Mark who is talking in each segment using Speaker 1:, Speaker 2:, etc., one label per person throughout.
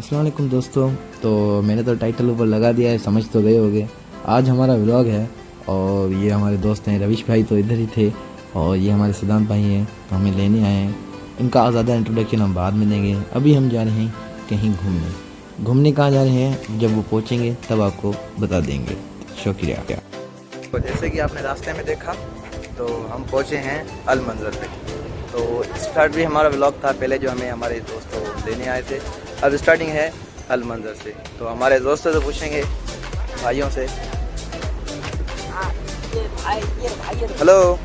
Speaker 1: अस्सलाम वालेकुम दोस्तों। तो मैंने तो टाइटल ऊपर लगा दिया है, समझ तो गए होंगे। आज हमारा व्लॉग है और ये हमारे दोस्त हैं। रविश भाई तो इधर ही थे और ये हमारे सिद्धांत भाई हैं, तो हमें लेने आए हैं। इनका ज़्यादा इंट्रोडक्शन हम बाद में देंगे। अभी हम जा रहे हैं कहीं घूमने। घूमने कहाँ जा रहे हैं, जब वो पहुँचेंगे तब आपको बता देंगे। शुक्रिया। तो जैसे कि आपने रास्ते में देखा, तो हम पहुँचे हैं अल मंज़र पे। तो स्टार्ट भी हमारा व्लॉग था पहले, जो हमें हमारे दोस्तों लेने आए थे। अब स्टार्टिंग है अल मंज़र से। तो हमारे दोस्तों से पूछेंगे, भाइयों से। हेलो।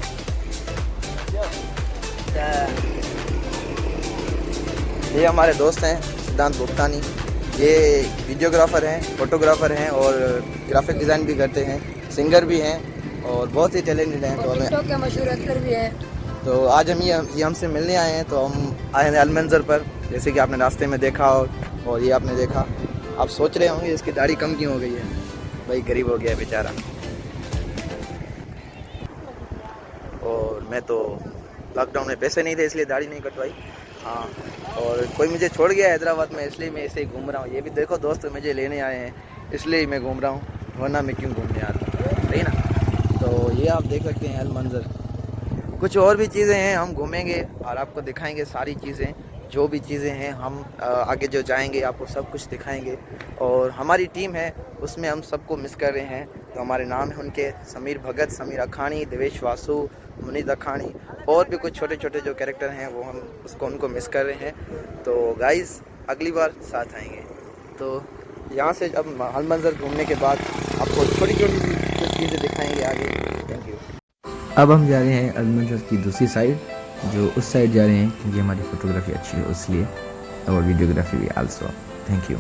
Speaker 1: ये हमारे दोस्त हैं सिद्धांत भुगतानी। ये वीडियोग्राफर हैं, फोटोग्राफर हैं और ग्राफिक डिज़ाइन भी करते हैं, सिंगर भी हैं और बहुत ही टैलेंटेड हैं। तो हमें
Speaker 2: के मशहूर एक्टर भी है।
Speaker 1: तो आज हम ये हमसे मिलने आए हैं। तो हम आए हैं अल मंज़र पर, जैसे कि आपने रास्ते में देखा और ये आपने देखा। आप सोच रहे होंगे इसकी दाढ़ी कम क्यों हो गई है। भाई गरीब हो गया है बेचारा। और मैं तो लॉकडाउन में पैसे नहीं थे इसलिए दाढ़ी नहीं कटवाई। हाँ, और कोई मुझे छोड़ गया हैदराबाद में, इसलिए मैं ऐसे ही घूम रहा हूँ। ये भी देखो दोस्त मुझे लेने आए हैं, इसलिए ही मैं घूम रहा हूँ, वरना मैं क्यों घूमने आता, सही ना। तो ये आप देख सकते हैं अल मंज़र। कुछ और भी चीज़ें हैं, हम घूमेंगे और आपको दिखाएंगे सारी चीज़ें। जो भी चीज़ें हैं हम आगे जो जाएंगे आपको सब कुछ दिखाएंगे। और हमारी टीम है, उसमें हम सबको मिस कर रहे हैं। तो हमारे नाम है उनके समीर भगत, समीर अखानी, देवेश वासु, मुनीद अखानी और भी कुछ छोटे छोटे जो कैरेक्टर हैं वो हम उनको मिस कर रहे हैं। तो गाइस अगली बार साथ आएंगे। तो यहाँ से अब अल मंज़र घूमने के बाद आपको छोटी छोटी कुछ चीज़ें दिखाएंगे आगे। Thank you. अब हम जा रहे हैं अल मंज़र की दूसरी साइड, जो उस साइड जा रहे हैं क्योंकि हमारी फ़ोटोग्राफी अच्छी है इसलिए, और वीडियोग्राफी भी आल्सो। Thank you.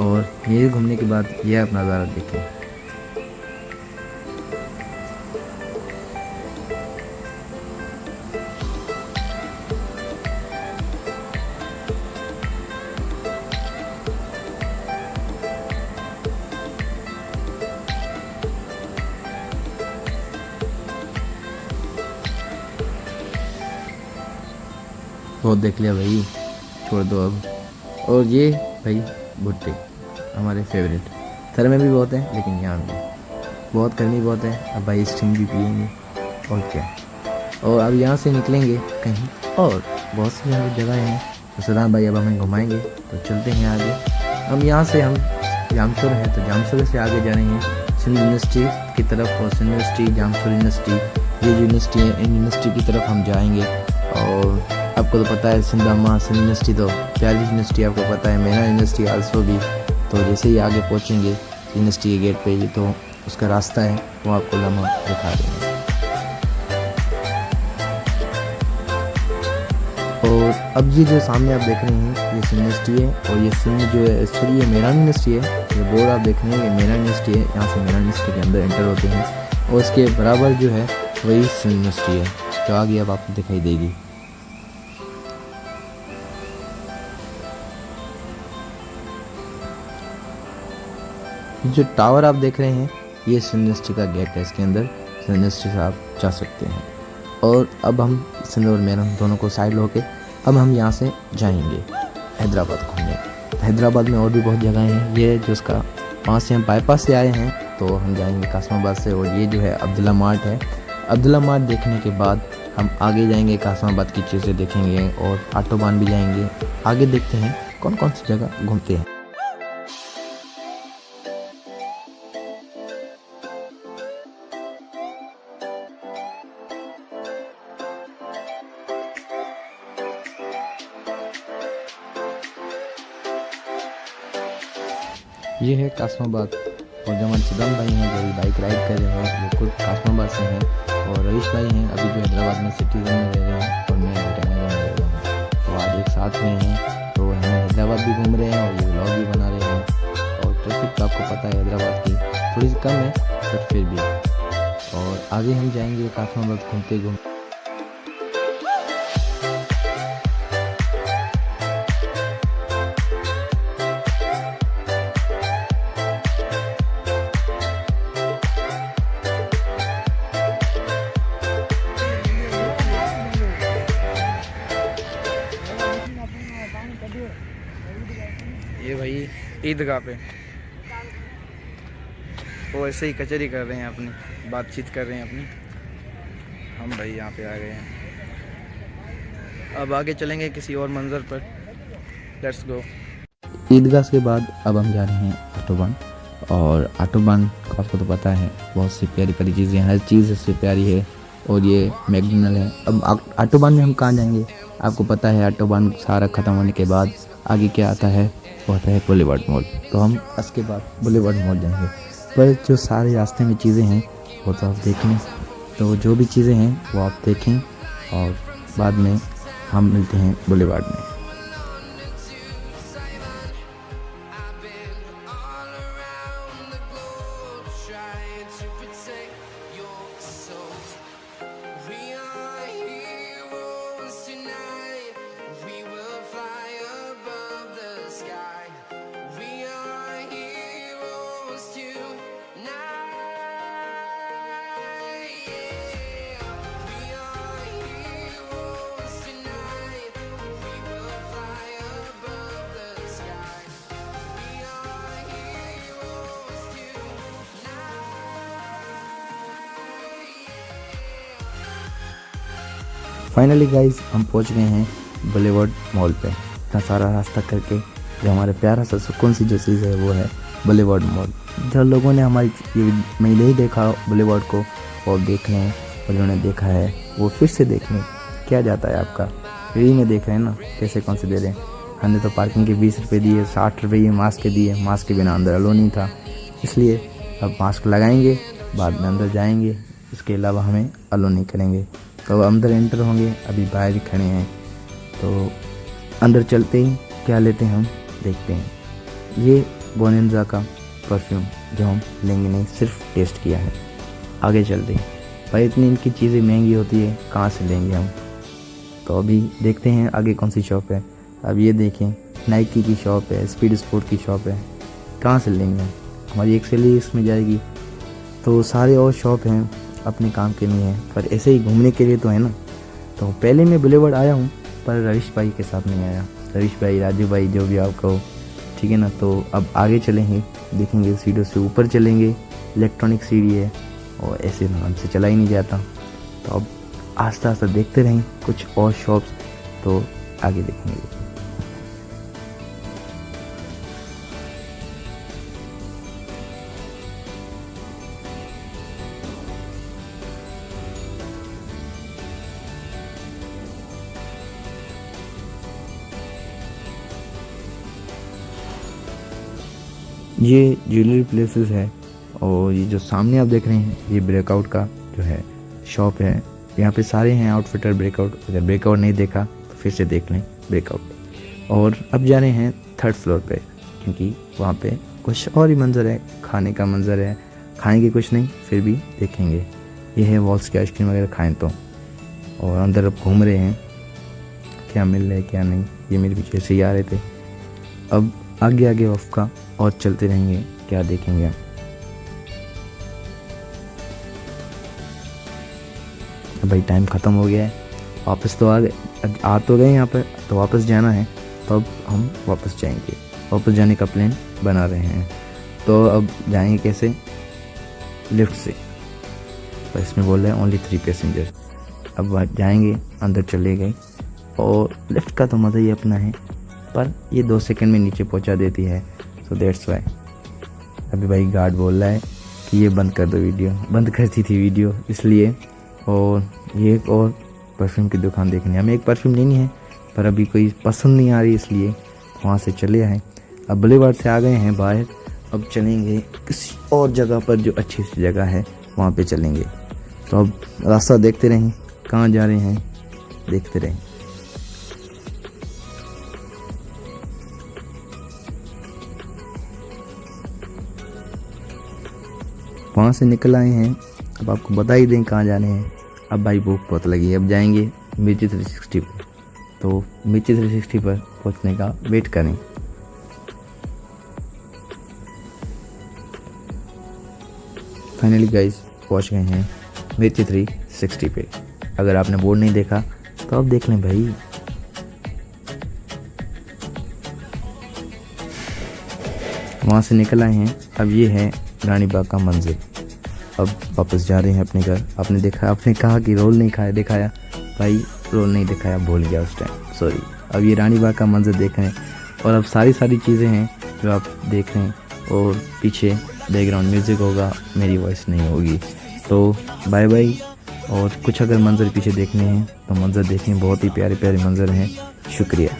Speaker 1: और ये घूमने के बाद यह आप नज़ारा देखें। बहुत देख लिया भाई, छोड़ दो अब। और ये भाई भुट्टे हमारे फेवरेट। थर में भी बहुत है लेकिन यहाँ भी बहुत गर्मी बहुत है। अब भाई स्टिंग भी पियेंगे और क्या। और अब यहाँ से निकलेंगे कहीं और, बहुत सी जगह हैं। तो सदाम भाई अब हमें घुमाएंगे, तो चलते हैं आगे। हम यहाँ से हम जामशोर है, तो जामशोर से आगे जा रहे हैं सिंध यूनिवर्सिटी की तरफ। और सिंध यूनिवर्सिटी, जामशोर यूनिवर्सिटी, ये यूनिवर्सिटी है, इन यूनिवर्सिटी की तरफ हम जाएंगे। और आपको तो पता है सिंध यूनिवर्सिटी तो प्यारी यूनिवर्सिटी, आपको पता है। मेरा यूनिवर्सिटी आल्सो भी। तो जैसे ही आगे पहुंचेंगे यूनिवर्सिटी के गेट पे, ये तो उसका रास्ता है, वो आपको लम्हा दिखा देंगे। और अब ये जो सामने आप देख रहे हैं ये सिंध यूनिवर्सिटी है। और ये सिंध जो है, सॉरी, ये मेरा यूनिवर्सिटी है। ये बोर्ड आप देख रहे हैं, ये मेरा यूनिवर्सिटी है। यहाँ से मेरा यूनिवर्सिटी के अंदर एंटर होते हैं और उसके बराबर जो है वही सिंध यूनिवर्सिटी है, जो आगे अब आपको दिखाई देगी। जो टावर आप देख रहे हैं ये सिंध यूनिवर्सिटी का गेट है, इसके अंदर सिंध यूनिवर्सिटी से आप जा सकते हैं। और अब हम सिंध और मेरठ दोनों को साइड होके अब हम यहाँ से जाएंगे हैदराबाद घूमने। हैदराबाद में और भी बहुत जगह हैं। ये जो उसका वहाँ से हम बाईपास से आए हैं, तो हम जाएंगे कासमाबाद से। और ये जो है अब्दुल्ला मार्ट है। अब्दुल्ला मार्ट देखने के बाद हम आगे जाएंगे, कासमाबाद की चीज़ें देखेंगे और आटोबान भी जाएंगे। आगे देखते हैं कौन कौन सी जगह घूमते हैं। ये है कासमाबाद। और जो हमारे सिद्धांत भाई हैं जो बाइक राइड कर रहे हैं, वो खुद कासमाबाद से हैं। और रवीश भाई हैं अभी जो हैदराबाद में सिटीजन में रह रहे हैं, और मैं बेटा में रह रहा हूँ। तो आज एक साथ में हैं, तो हम हैदराबाद भी घूम रहे हैं और ये व्लॉग भी बना रहे हैं। और ट्रैफिक तो आपको पता है हैदराबाद की थोड़ी सी कम है, बट फिर भी। और आगे हम जाएंगे कासमाबाद घूमते घूमते। ये भाई ईदगाह पे वो ऐसे ही कचहरी कर रहे हैं, अपनी बातचीत कर रहे हैं अपनी। हम भाई यहाँ पे आ गए हैं, अब आगे चलेंगे किसी और मंज़र पर। Let's go. ईदगाह के बाद अब हम जा रहे हैं ऑटोबान। और ऑटोबान को आपको तो पता है, बहुत सी प्यारी प्यारी चीज़ें, हर चीज़ इससे प्यारी है। और ये मैकडोनल्ड है। अब ऑटोबान में हम कहाँ जाएंगे, आपको पता है। ऑटोबान सारा ख़त्म होने के बाद आगे क्या आता है, वो आता है बुलेवार्ड मॉल। तो हम उसके बाद बुलेवार्ड मॉल जाएंगे। पर जो सारे रास्ते में चीज़ें हैं वो तो आप देख लें। तो जो भी चीज़ें हैं वो आप देखें और बाद में हम मिलते हैं बुलेवार्ड में। फाइनली गाइस हम पहुंच गए हैं बुलेवार्ड मॉल पे। इतना सारा रास्ता करके जो हमारे प्यारा सा सुकून सी जो चीज़ है वो है बुलेवार्ड मॉल। जो लोगों ने हमारी मैं नहीं देखा बुलेवार्ड को और देख लें, और जिन्होंने देखा है वो फिर से देख लें। क्या जाता है आपका, फ्री में देख रहे हैं ना, पैसे कौन से दे रहे हैं। हमने तो पार्किंग के 20 रुपये दिए, 60 रुपये ये मास्क के दिए। मास्क के बिना अंदर अलो नहीं था, इसलिए अब मास्क लगाएंगे, बाद में अंदर जाएंगे। इसके अलावा हमें अलो नहीं करेंगे। तो अंदर एंटर होंगे, अभी बाहर ही खड़े हैं। तो अंदर चलते ही क्या लेते हैं हम देखते हैं। ये बोनेंजा का परफ्यूम जो हम लेंगे नहीं, सिर्फ टेस्ट किया है। आगे चलते हैं। भाई इतनी इनकी चीज़ें महंगी होती है, कहाँ से लेंगे हम। तो अभी देखते हैं आगे कौन सी शॉप है। अब ये देखें, नाइकी की शॉप है, स्पीड स्पोर्ट की शॉप है। कहाँ से लेंगे हम, हमारी एक सैलरी इसमें जाएगी। तो सारे और शॉप हैं अपने काम के लिए हैं, पर ऐसे ही घूमने के लिए तो है ना। तो पहले मैं बुलेवार्ड आया हूँ, पर रवीश भाई के साथ नहीं आया। रवीश भाई, राजू भाई, जो भी आप कहो, ठीक है ना। तो अब आगे चलेंगे, देखेंगे सीढ़ियों से ऊपर चलेंगे। इलेक्ट्रॉनिक सीढ़ी है और ऐसे नाम से चला ही नहीं जाता। तो अब आस्ते आस्ते देखते रहें कुछ और शॉप्स, तो आगे देखेंगे। ये ज्वेलरी प्लेसेस है। और ये जो सामने आप देख रहे हैं, ये ब्रेकआउट का जो है शॉप है। यहाँ पे सारे हैं आउटफिटर ब्रेकआउट। अगर ब्रेकआउट नहीं देखा तो फिर से देख लें ब्रेकआउट। और अब जा रहे हैं 3rd फ्लोर पे, क्योंकि वहाँ पे कुछ और ही मंजर है, खाने का मंजर है। खाएंगे कुछ नहीं, फिर भी देखेंगे। ये है वॉल्स की आइसक्रीम वगैरह खाएँ तो। और अंदर अब घूम रहे हैं, क्या मिल रहा है क्या नहीं, ये मेरे पीछे से ही आ रहे थे। अब आगे आगे ऑफ का और चलते रहेंगे, क्या देखेंगे हम। भाई टाइम ख़त्म हो गया है, वापस तो आ तो गए यहाँ पर, तो वापस जाना है। तो अब हम वापस जाएंगे, वापस जाने का प्लान बना रहे हैं। तो अब जाएंगे कैसे, लिफ्ट से। तो इसमें बोल रहे हैं ओनली 3 पैसेंजर। अब जाएंगे, अंदर चले गए। और लिफ्ट का तो मज़ा ही अपना है, पर ये 2 सेकंड में नीचे पहुंचा देती है। सो दैट्स वाई अभी भाई गार्ड बोल रहा है कि ये बंद कर दो वीडियो, बंद करती थी वीडियो इसलिए। और ये एक और परफ्यूम की दुकान देखनी है। हमें एक परफ्यूम लेनी है, पर अभी कोई पसंद नहीं आ रही, इसलिए वहाँ से चले आए। अब बुलेवार्ड से आ गए हैं बाहर। अब चलेंगे किसी और जगह पर जो अच्छी सी जगह है, वहाँ पे चलेंगे। तो अब रास्ता देखते रहें, कहाँ जा रहे हैं देखते रहें। वहाँ से निकल आए हैं, अब आपको बता ही दें कहाँ जाने हैं। अब भाई भूख बहुत लगी है, अब जाएंगे मिर्ची 360 पर। तो मिर्ची 360 पर पहुँचने का वेट करें। फाइनली गाइस पहुँच गए हैं मिर्ची 360 पे। अगर आपने बोर्ड नहीं देखा तो अब देख लें भाई।
Speaker 2: वहाँ से निकल आए हैं। अब ये है रानी बाग का मंजिल। अब वापस जा रहे हैं अपने घर। आपने देखा, आपने कहा कि रोल नहीं खाया, दिखाया भाई, रोल नहीं दिखाया, भूल गया उस टाइम, सॉरी। अब ये रानी बाग का मंजर देख रहे हैं और अब सारी चीज़ें हैं जो आप देख रहे हैं, और पीछे बैकग्राउंड म्यूज़िक होगा, मेरी वॉइस नहीं होगी। तो बाय बाय। और कुछ अगर मंज़र पीछे देखने हैं तो मंज़र देखें, बहुत ही प्यारे प्यारे मंज़र हैं। शुक्रिया।